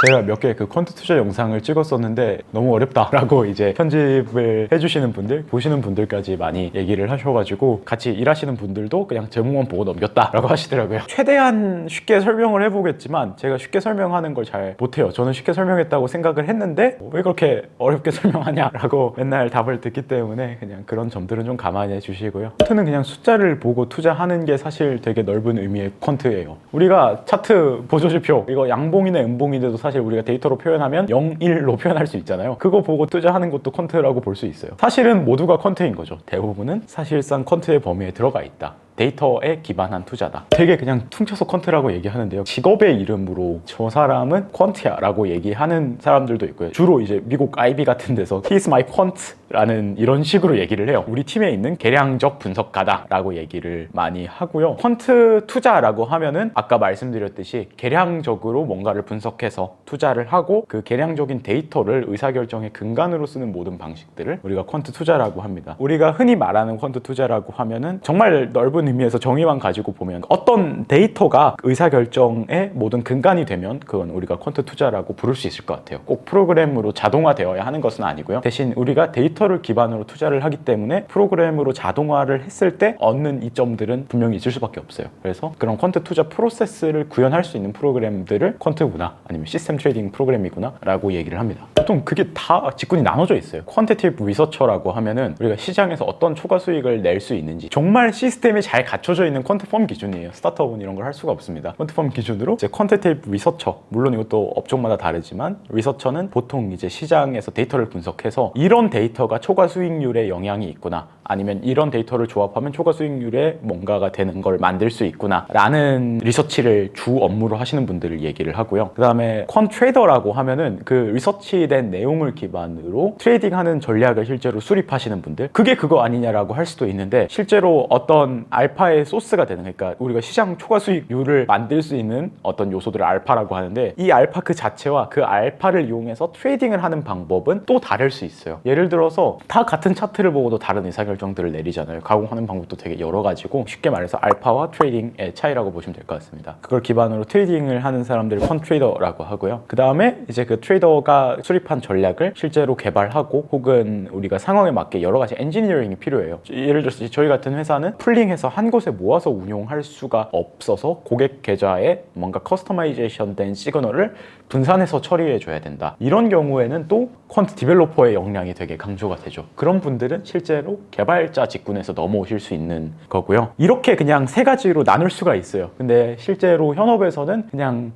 제가 몇 개 그 퀀트 투자 영상을 찍었었는데 너무 어렵다라고 이제 편집을 해주시는 분들, 보시는 분들까지 많이 얘기를 하셔가지고 같이 일하시는 분들도 그냥 제목만 보고 넘겼다라고 하시더라고요. 최대한 쉽게 설명을 해보겠지만 제가 쉽게 설명하는 걸 잘 못해요. 저는 쉽게 설명했다고 생각을 했는데 왜 그렇게 어렵게 설명하냐라고 맨날 답을 듣기 때문에 그냥 그런 점들은 좀 감안해 주시고요. 퀀트는 그냥 숫자를 보고 투자하는 게 사실 되게 넓은 의미의 퀀트예요. 우리가 차트 보조지표 이거 양봉이나 음봉인데도 사실 우리가 데이터로 표현하면 0, 1로 표현할 수 있잖아요. 그거 보고 투자하는 것도 퀀트라고 볼 수 있어요. 사실은 모두가 퀀트인 거죠. 대부분은 사실상 퀀트의 범위에 들어가 있다. 데이터에 기반한 투자다. 되게 그냥 퉁쳐서 퀀트라고 얘기하는데요. 직업의 이름으로 저 사람은 퀀트야 라고 얘기하는 사람들도 있고요. 주로 이제 미국 IB 같은 데서 He's my quant 라는 이런 식으로 얘기를 해요. 우리 팀에 있는 계량적 분석가다 라고 얘기를 많이 하고요. 퀀트 투자라고 하면은 아까 말씀드렸듯이 계량적으로 뭔가를 분석해서 투자를 하고 그 계량적인 데이터를 의사결정의 근간으로 쓰는 모든 방식들을 우리가 퀀트 투자라고 합니다. 우리가 흔히 말하는 퀀트 투자라고 하면은 정말 넓은 의미에서 정의만 가지고 보면 어떤 데이터가 의사결정의 모든 근간이 되면 그건 우리가 퀀트 투자라고 부를 수 있을 것 같아요. 꼭 프로그램으로 자동화되어야 하는 것은 아니고요. 대신 우리가 데이터를 기반으로 투자를 하기 때문에 프로그램으로 자동화를 했을 때 얻는 이점들은 분명히 있을 수밖에 없어요. 그래서 그런 퀀트 투자 프로세스를 구현할 수 있는 프로그램들을 퀀트구나 아니면 시스템 트레이딩 프로그램이구나 라고 얘기를 합니다. 보통 그게 다 직군이 나눠져 있어요. 퀀티티브 리서처라고 하면은 우리가 시장에서 어떤 초과 수익을 낼 수 있는지 정말 시스템이 잘 갖춰져 있는 퀀트펌 기준이에요. 스타트업은 이런 걸 할 수가 없습니다. 퀀트펌 기준으로 이제 퀀티티브 리서처, 물론 이것도 업종마다 다르지만 리서처는 보통 이제 시장에서 데이터를 분석해서 이런 데이터가 초과 수익률에 영향이 있구나 아니면 이런 데이터를 조합하면 초과 수익률에 뭔가가 되는 걸 만들 수 있구나 라는 리서치를 주 업무로 하시는 분들을 얘기를 하고요. 그 다음에 퀀 트레이더라고 하면은 그 리서치된 내용을 기반으로 트레이딩하는 전략을 실제로 수립하시는 분들, 그게 그거 아니냐라고 할 수도 있는데 실제로 어떤 알파의 소스가 되는, 그러니까 우리가 시장 초과 수익률을 만들 수 있는 어떤 요소들을 알파라고 하는데 이 알파 그 자체와 그 알파를 이용해서 트레이딩을 하는 방법은 또 다를 수 있어요. 예를 들어서 다 같은 차트를 보고도 다른 의사결정들을 내리잖아요. 가공하는 방법도 되게 여러 가지고 쉽게 말해서 알파와 트레이딩의 차이라고 보시면 될 것 같습니다. 그걸 기반으로 트레이딩을 하는 사람들을 퀀 트레이더라고 하고요. 그 다음에 이제 그 트레이더가 수립한 전략을 실제로 개발하고 혹은 우리가 상황에 맞게 여러 가지 엔지니어링이 필요해요. 예를 들어서 저희 같은 회사는 풀링해서 한 곳에 모아서 운용할 수가 없어서 고객 계좌에 뭔가 커스터마이제이션 된 시그널을 분산해서 처리해 줘야 된다. 이런 경우에는 또 퀀트 디벨로퍼의 역량이 되게 강조가 되죠. 그런 분들은 실제로 개발자 직군에서 넘어오실 수 있는 거고요. 이렇게 그냥 세 가지로 나눌 수가 있어요. 근데 실제로 현업에서는 그냥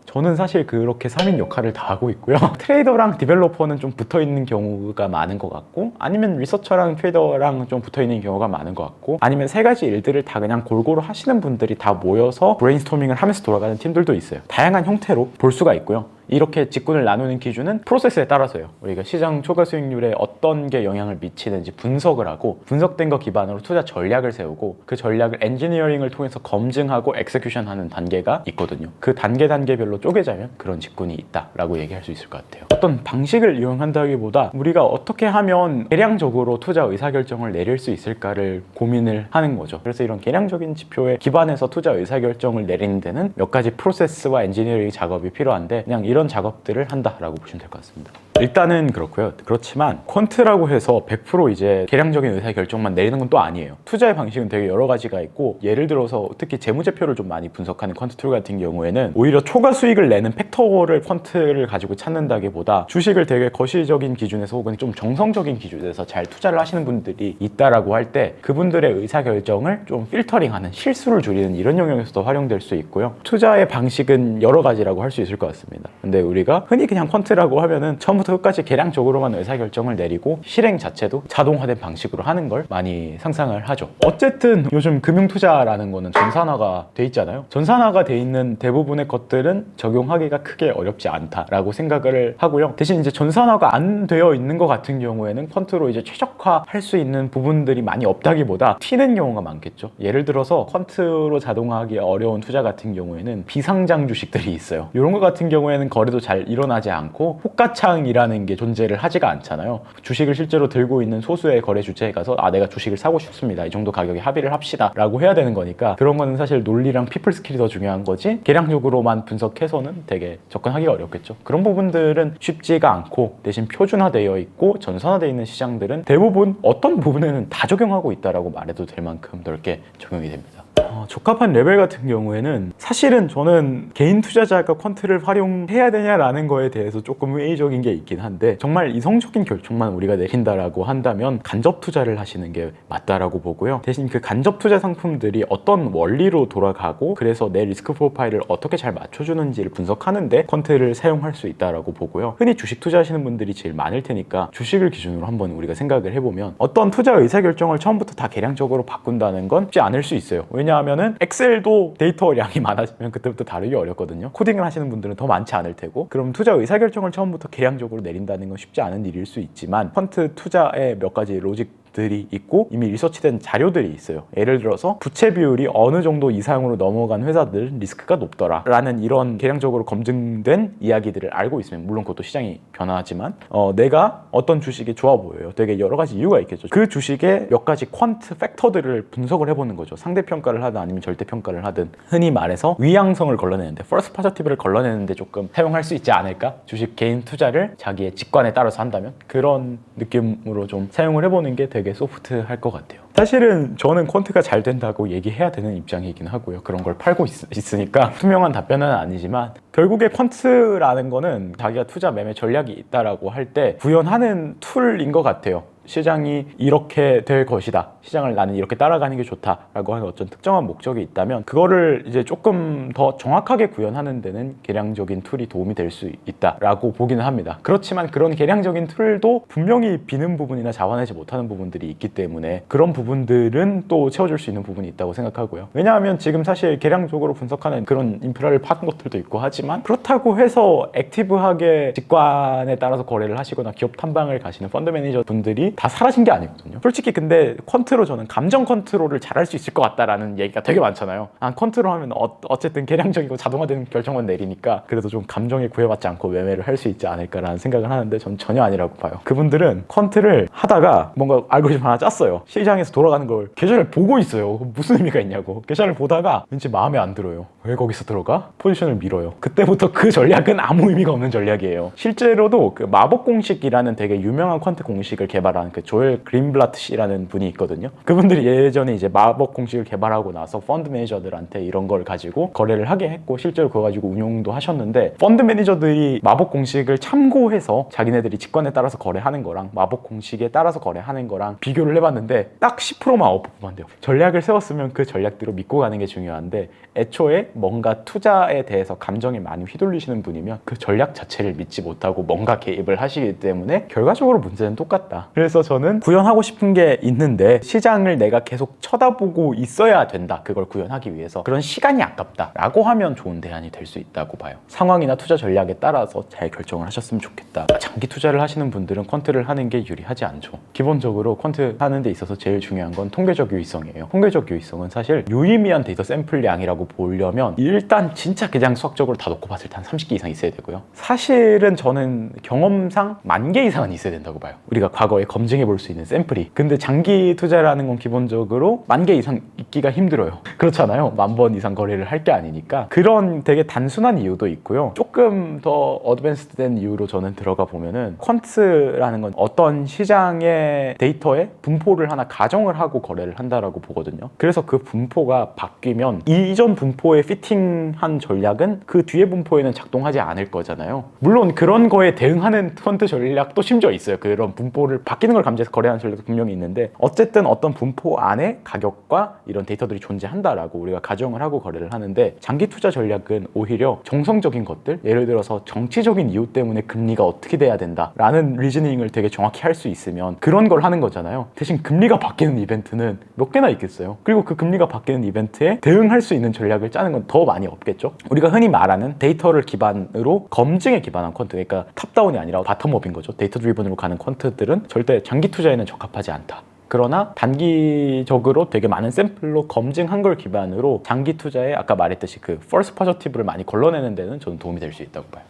저는 사실 그렇게 3인 역할을 다 하고 있고요. 트레이더랑 디벨로퍼는 좀 붙어있는 경우가 많은 것 같고 아니면 리서처랑 트레이더랑 좀 붙어있는 경우가 많은 것 같고 아니면 세 가지 일들을 다 그냥 골고루 하시는 분들이 다 모여서 브레인스토밍을 하면서 돌아가는 팀들도 있어요. 다양한 형태로 볼 수가 있고요. 이렇게 직군을 나누는 기준은 프로세스에 따라서요. 우리가 시장 초과 수익률에 어떤 게 영향을 미치는지 분석을 하고 분석된 거 기반으로 투자 전략을 세우고 그 전략을 엔지니어링을 통해서 검증하고 엑세큐션하는 단계가 있거든요. 그 단계별로 쪼개자면 그런 직군이 있다라고 얘기할 수 있을 것 같아요. 어떤 방식을 이용한다기보다 우리가 어떻게 하면 계량적으로 투자 의사결정을 내릴 수 있을까를 고민을 하는 거죠. 그래서 이런 계량적인 지표에 기반해서 투자 의사결정을 내리는 데는 몇 가지 프로세스와 엔지니어링 작업이 필요한데 그냥 이런 작업들을 한다라고 보시면 될 것 같습니다. 일단은 그렇고요. 그렇지만 퀀트라고 해서 100% 이제 계량적인 의사결정만 내리는 건 또 아니에요. 투자의 방식은 되게 여러 가지가 있고 예를 들어서 특히 재무제표를 좀 많이 분석하는 퀀트 툴 같은 경우에는 오히려 초과 수익을 내는 팩터를 퀀트를 가지고 찾는다기보다 주식을 되게 거시적인 기준에서 혹은 좀 정성적인 기준에서 잘 투자를 하시는 분들이 있다라고 할 때 그분들의 의사결정을 좀 필터링하는, 실수를 줄이는 이런 영역에서도 활용될 수 있고요. 투자의 방식은 여러 가지라고 할 수 있을 것 같습니다. 근데 우리가 흔히 그냥 퀀트라고 하면은 처음부터 끝까지 계량적으로만 의사결정을 내리고 실행 자체도 자동화된 방식으로 하는 걸 많이 상상을 하죠. 어쨌든 요즘 금융투자라는 거는 전산화가 돼 있잖아요. 전산화가 돼 있는 대부분의 것들은 적용하기가 크게 어렵지 않다라고 생각을 하고요. 대신 이제 전산화가 안 되어 있는 것 같은 경우에는 퀀트로 이제 최적화할 수 있는 부분들이 많이 없다기보다 튀는 경우가 많겠죠. 예를 들어서 퀀트로 자동화하기 어려운 투자 같은 경우에는 비상장 주식들이 있어요. 이런 것 같은 경우에는 거래도 잘 일어나지 않고 호가창이라 롤이라는 게 존재를 하지가 않잖아요. 주식을 실제로 들고 있는 소수의 거래 주체에 가서 내가 주식을 사고 싶습니다, 이 정도 가격에 합의를 합시다 라고 해야 되는 거니까, 그런 거는 사실 논리랑 피플 스킬이 더 중요한 거지 계량적으로만 분석해서는 되게 접근하기가 어렵겠죠. 그런 부분들은 쉽지가 않고, 대신 표준화되어 있고 전산화되어 있는 시장들은 대부분 어떤 부분에는 다 적용하고 있다라고 말해도 될 만큼 넓게 적용이 됩니다. 적합한 레벨 같은 경우에는 사실은 저는 개인 투자자가 퀀트를 활용해야 되냐라는 거에 대해서 조금 회의적인 게 있긴 한데, 정말 이성적인 결정만 우리가 내린다라고 한다면 간접 투자를 하시는 게 맞다라고 보고요. 대신 그 간접 투자 상품들이 어떤 원리로 돌아가고, 그래서 내 리스크 프로파일을 어떻게 잘 맞춰주는지를 분석하는데 퀀트를 사용할 수 있다라고 보고요. 흔히 주식 투자하시는 분들이 제일 많을 테니까 주식을 기준으로 한번 우리가 생각을 해보면, 어떤 투자 의사결정을 처음부터 다 계량적으로 바꾼다는 건 쉽지 않을 수 있어요. 왜냐하면은 엑셀도 데이터량이 많아지면 그때부터 다루기 어렵거든요. 코딩을 하시는 분들은 더 많지 않을 테고, 그럼 투자 의사결정을 처음부터 계량적으로 내린다는 건 쉽지 않은 일일 수 있지만, 펀트 투자의 몇 가지 로직들이 있고 이미 리서치된 자료들이 있어요. 예를 들어서 부채 비율이 어느 정도 이상으로 넘어간 회사들은 리스크가 높더라 라는 이런 계량적으로 검증된 이야기들을 알고 있으면, 물론 그것도 시장이 변화하지만 내가 어떤 주식이 좋아 보여요. 되게 여러 가지 이유가 있겠죠. 그 주식의 몇 가지 퀀트 팩터들을 분석을 해보는 거죠. 상대평가를 하든 아니면 절대평가를 하든. 흔히 말해서 위양성을 걸러내는데, 퍼스트 포지티브를 걸러내는데 조금 사용할 수 있지 않을까? 주식 개인 투자를 자기의 직관에 따라서 한다면 그런 느낌으로 좀 사용을 해보는 게 되게 소프트할 것 같아요. 사실은 저는 퀀트가 잘 된다고 얘기해야 되는 입장이긴 하고요. 그런 걸 팔고 있으니까 투명한 답변은 아니지만, 결국에 퀀트라는 거는 자기가 투자 매매 전략이 있다라고 할 때 구현하는 툴인 것 같아요. 시장이 이렇게 될 것이다, 시장을 나는 이렇게 따라가는 게 좋다라고 하는 어떤 특정한 목적이 있다면, 그거를 이제 조금 더 정확하게 구현하는 데는 계량적인 툴이 도움이 될 수 있다라고 보기는 합니다. 그렇지만 그런 계량적인 툴도 분명히 비는 부분이나 자원하지 못하는 부분들이 있기 때문에, 그런 부분들은 또 채워줄 수 있는 부분이 있다고 생각하고요. 왜냐하면 지금 사실 계량적으로 분석하는 그런 인프라를 파는 것들도 있고 하지만, 그렇다고 해서 액티브하게 직관에 따라서 거래를 하시거나 기업 탐방을 가시는 펀드 매니저 분들이 다 사라진 게 아니거든요. 솔직히 근데 퀀트로 저는 감정 컨트롤을 잘할 수 있을 것 같다라는 얘기가 되게 많잖아요. 컨트롤 하면 어쨌든 계량적이고 자동화된 결정만 내리니까 그래도 좀 감정에 구애받지 않고 매매를 할 수 있지 않을까라는 생각을 하는데, 전 전혀 아니라고 봐요. 그분들은 퀀트를 하다가 뭔가 알고리즘 하나 짰어요. 시장에서 돌아가는 걸 계좌를 보고 있어요. 무슨 의미가 있냐고. 계좌를 보다가 왠지 마음에 안 들어요. 왜 거기서 들어가? 포지션을 밀어요. 그때부터 그 전략은 아무 의미가 없는 전략이에요. 실제로도 그 마법 공식이라는 되게 유명한 퀀트 공식을 개발한 그 조엘 그린블라트 씨라는 분이 있거든요. 그분들이 예전에 이제 마법 공식을 개발하고 나서 펀드 매니저들한테 이런 걸 가지고 거래를 하게 했고, 실제로 그거 가지고 운용도 하셨는데, 펀드 매니저들이 마법 공식을 참고해서 자기네들이 직관에 따라서 거래하는 거랑 마법 공식에 따라서 거래하는 거랑 비교를 해봤는데 딱 10%만 아웃퍼폼한대요. 전략을 세웠으면 그 전략대로 믿고 가는 게 중요한데, 애초에 뭔가 투자에 대해서 감정에 많이 휘둘리시는 분이면 그 전략 자체를 믿지 못하고 뭔가 개입을 하시기 때문에 결과적으로 문제는 똑같다. 그래서 저는 구현하고 싶은 게 있는데 시장을 내가 계속 쳐다보고 있어야 된다, 그걸 구현하기 위해서. 그런 시간이 아깝다 라고 하면 좋은 대안이 될 수 있다고 봐요. 상황이나 투자 전략에 따라서 잘 결정을 하셨으면 좋겠다. 장기 투자를 하시는 분들은 퀀트를 하는 게 유리하지 않죠. 기본적으로 퀀트 하는 데 있어서 제일 중요한 건 통계적 유의성이에요. 통계적 유의성은 사실 유의미한 데이터 샘플량이라고 보려면 일단 진짜 그냥 수학적으로 다 놓고 봤을 때 한 30개 이상 있어야 되고요. 사실은 저는 경험상 10,000개 이상은 있어야 된다고 봐요. 우리가 과거에 검증해 볼 수 있는 샘플이. 근데 장기 투자라는 건 기본적으로 10,000개 이상 있기가 힘들어요. 그렇잖아요. 10,000번 이상 거래를 할 게 아니니까. 그런 되게 단순한 이유도 있고요. 조금 더 어드밴스된 이유로 저는 들어가 보면은, 퀀트라는 건 어떤 시장의 데이터에 분포를 하나 가정을 하고 거래를 한다라고 보거든요. 그래서 그 분포가 바뀌면 이전 분포에 피팅한 전략은 그 뒤에 분포에는 작동하지 않을 거잖아요. 물론 그런 거에 대응하는 펀드 전략도 심지어 있어요. 그런 분포를 바뀌는 걸 감지해서 거래하는 전략도 분명히 있는데, 어쨌든 어떤 분포 안에 가격과 이런 데이터들이 존재한다라고 우리가 가정을 하고 거래를 하는데, 장기 투자 전략은 오히려 정성적인 것들, 예를 들어서 정치적인 이유 때문에 금리가 어떻게 돼야 된다라는 리즈닝을 되게 정확히 할 수 있으면 그런 걸 하는 거잖아요. 대신 금리가 바뀌는 이벤트는 몇 개나 있겠어요. 그리고 그 금리가 바뀌는 이벤트에 대응할 수 있는 전략을 짜는 건 더 많이 없겠죠. 우리가 흔히 말하는 데이터를 기반으로 검증에 기반한 퀀트, 그러니까 탑다운이 아니라 바텀업인 거죠. 데이터 드리븐으로 가는 퀀트들은 절대 장기 투자에는 적합하지 않다. 그러나 단기적으로 되게 많은 샘플로 검증한 걸 기반으로 장기 투자에 아까 말했듯이 그 false positive를 많이 걸러내는 데는 저는 도움이 될 수 있다고 봐요.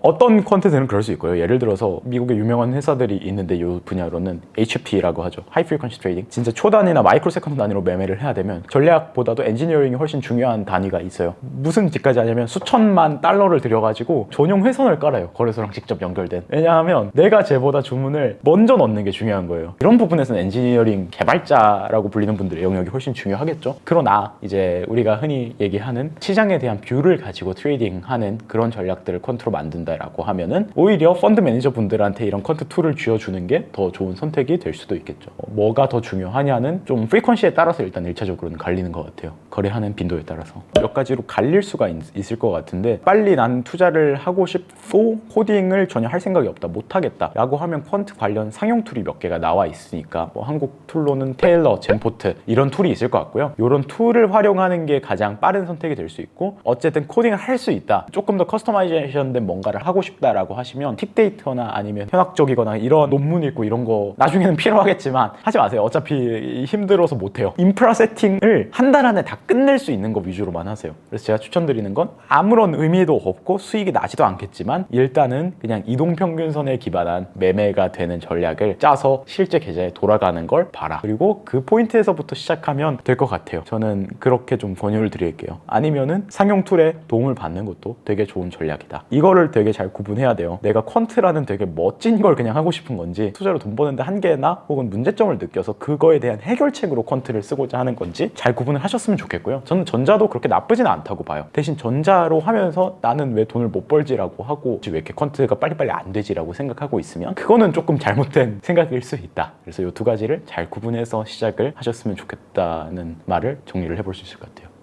어떤 콘텐츠는 그럴 수 있고요. 예를 들어서 미국의 유명한 회사들이 있는데 이 분야로는 HFT라고 하죠. High Frequency Trading. 진짜 초단위나 마이크로 세컨드 단위로 매매를 해야 되면 전략보다도 엔지니어링이 훨씬 중요한 단위가 있어요. 무슨 짓까지 하냐면 수천만 달러를 들여가지고 전용 회선을 깔아요. 거래소랑 직접 연결된. 왜냐하면 내가 쟤보다 주문을 먼저 넣는 게 중요한 거예요. 이런 부분에서는 엔지니어링 개발자라고 불리는 분들의 영역이 훨씬 중요하겠죠. 그러나 이제 우리가 흔히 얘기하는 시장에 대한 뷰를 가지고 트레이딩하는 그런 전략들을 퀀트로 만든다라고 하면은 오히려 펀드 매니저 분들한테 이런 퀀트 툴을 쥐어주는 게 더 좋은 선택이 될 수도 있겠죠. 뭐가 더 중요하냐는 좀 프리퀀시에 따라서 일단 1차적으로는 갈리는 것 같아요. 거래하는 빈도에 따라서 몇 가지로 갈릴 수가 있을 것 같은데, 빨리 난 투자를 하고 싶고 코딩을 전혀 할 생각이 없다, 못하겠다 라고 하면 퀀트 관련 상용 툴이 몇 개가 나와 있으니까 뭐 한국 툴로는 테일러, 젠포트 이런 툴이 있을 것 같고요. 이런 툴을 활용하는 게 가장 빠른 선택이 될 수 있고, 어쨌든 코딩을 할 수 있다, 조금 더 커스터마이제이션 된 뭔가를 하고 싶다라고 하시면 팁데이터나 아니면 현학적이거나 이런 논문 읽고 이런 거 나중에는 필요하겠지만 하지 마세요. 어차피 힘들어서 못해요. 인프라 세팅을 한 달 안에 다 끝낼 수 있는 거 위주로만 하세요. 그래서 제가 추천드리는 건 아무런 의미도 없고 수익이 나지도 않겠지만 일단은 그냥 이동평균선에 기반한 매매가 되는 전략을 짜서 실제 계좌에 돌아가는 걸 봐라. 그리고 그 포인트에서부터 시작하면 될 것 같아요. 저는 그렇게 좀 권유를 드릴게요. 아니면은 상용 툴에 도움을 받는 것도 되게 좋은 전략이다. 이거를 되게 잘 구분해야 돼요. 내가 퀀트라는 되게 멋진 걸 그냥 하고 싶은 건지, 투자로 돈 버는데 한계나 혹은 문제점을 느껴서 그거에 대한 해결책으로 퀀트를 쓰고자 하는 건지 잘 구분을 하셨으면 좋겠고요. 저는 전자도 그렇게 나쁘진 않다고 봐요. 대신 전자로 하면서 나는 왜 돈을 못 벌지라고 하고 왜 이렇게 퀀트가 빨리빨리 안 되지라고 생각하고 있으면 그거는 조금 잘못된 생각일 수 있다. 그래서 이 두 가지를 잘 구분해서 시작을 하셨으면 좋겠다는 말을 정리를 해볼 수 있을 것 같아요.